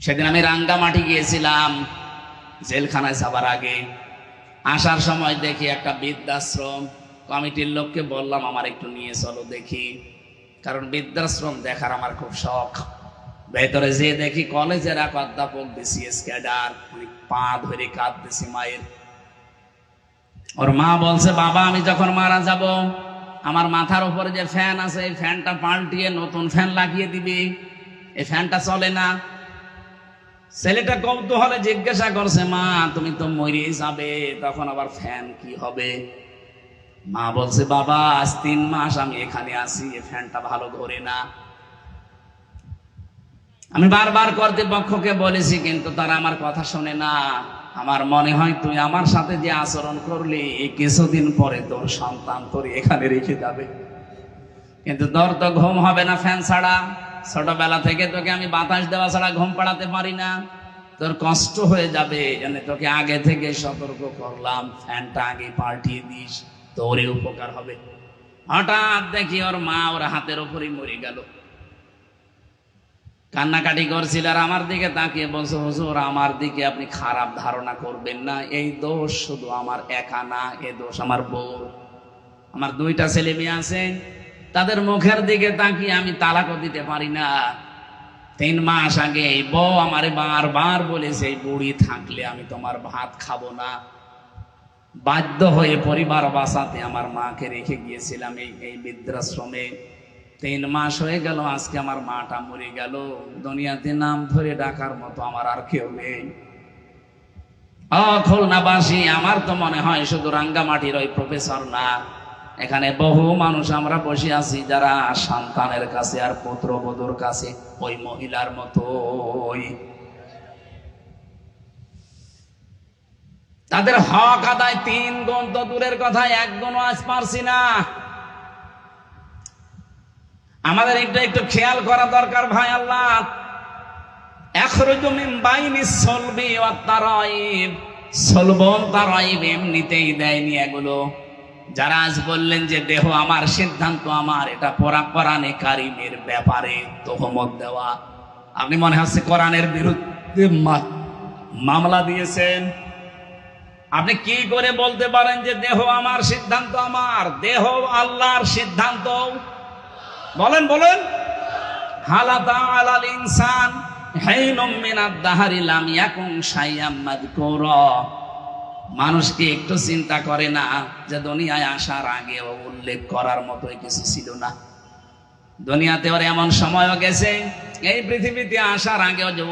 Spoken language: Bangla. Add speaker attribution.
Speaker 1: সেদিন আমি রাঙ্গামাটি গিয়েছিলাম জেলখানায় যাবার আগে। আসার সময় দেখি একটা বৃদ্ধাশ্রম। কমিটির লোককে বললাম আমার একটু নিয়ে চলো দেখি, কারণ বৃদ্ধাশ্রম দেখার আমার খুব শখ। ভেতরে যে দেখি কলেজের এক অধ্যাপক বিসিএস ক্যাডার, উনি পা ধরে কাঁদতেছি মায়ের। ওর মা বলছে, বাবা আমি যখন মারা যাব আমার মাথার উপরে যে ফ্যান আছে এই ফ্যানটা পাল্টিয়ে নতুন ফ্যান লাগিয়ে দিবি, এই ফ্যানটা চলে না। ছেলেটা কৌতূহলে জিজ্ঞাসা করছে, মা তুমি তো মরে যাবে, তখন আবার ফ্যান কি হবে? মা বলছে, বাবা আজ 3 মাস আমি এখানে আছি, এই ফ্যানটা ভালো ঘোরে না। আমি বারবার কর্তৃপক্ষকে বলেছি, কিন্তু তারা আমার কথা শোনে না। আমার মনে হয় তুই আমার সাথে যে আচরণ করলি এই কিছুদিন পরে তোর সন্তান তোর এখানে রেখে যাবে, কিন্তু তোর তো ঘুম হবে না ফ্যান ছাড়া। ছোটবেলা থেকে তোকে আমি বাতাস দেওয়া ছাড়া ঘুম পাড়াতে পারি না, তোর কষ্ট হয়ে যাবে, জন্য তোকে আগে থেকে সতর্ক করলাম, ফ্যানটা আগে পাল্টিয়ে দিস, তোরই উপকার হবে। হঠাৎ দেখি ওর মা ওর হাতের উপরই মরে গেল। কান্নাকাটি করছিল আর আমার দিকে তাকিয়ে বলছে, হুজুর আমার দিকে আপনি খারাপ ধারণা করবেন না, এই দোষ শুধু আমার একা না, এই দোষ আমার বউ। আমার 2টা ছেলে মেয়ে আছে, তাদের মুখের দিকে তাকিয়ে আমি তালাকও দিতে পারি না। 3 মাস আগে এই বউ আমারে বারবার বলেছে, এই বুড়ি থাকলে আমি তোমার ভাত খাবো না। বাধ্য হয়ে পরিবার বাঁচাতে আমার মাকে রেখে গিয়েছিলাম এই বৃদ্ধাশ্রমে। 3 মাস হয়ে গেল, আজকে আমার মাটা মরে গেল। দুনিয়াতে নাম ধরে ডাকার মতো আমার আর কেউ নেই। খুলনাবাসী, আমার তো মনে হয় শুধু রাঙ্গামাটির ওই প্রফেসর না, এখানে বহু মানুষ আমরা বসে আছি যারা সন্তানের কাছে আর পুত্রবধূর কাছে ওই মহিলার মতো। তাদের হক আদায় 3 গুণ তো দূরের কথা, 1 গুণও আজ পারছি না। আমাদের একটু খেয়াল করা দরকার ভাই। আল্লাহ এমনিতেই দেয়নি এগুলো। যারা আজ বললেন যে দেহ আমার, সিদ্ধান্ত আমার, এটা পড়া কোরআনে কারিমের ব্যাপারে তোহমত দেওয়া। আপনি মনে হচ্ছে কোরআনের বিরুদ্ধে মামলা দিয়েছেন। আপনি কি করে বলতে পারেন যে দেহ আমার, সিদ্ধান্ত আমার? দেহ আল্লাহর সিদ্ধান্ত। বলেন বলেন। হালাতা আলাল ইনসান হাইনুম মিনাদ দাহরি লাম ইয়াকুন শাইয়াম মাযকুরা। মানুষকে একটু চিন্তা করে না যে দুনিয়ায় আসার আগে উল্লেখ করার মতো কিছু ছিল না। দুনিয়াতে ওর এমন সময়ও গেছে, এই পৃথিবীতে আসার আগেও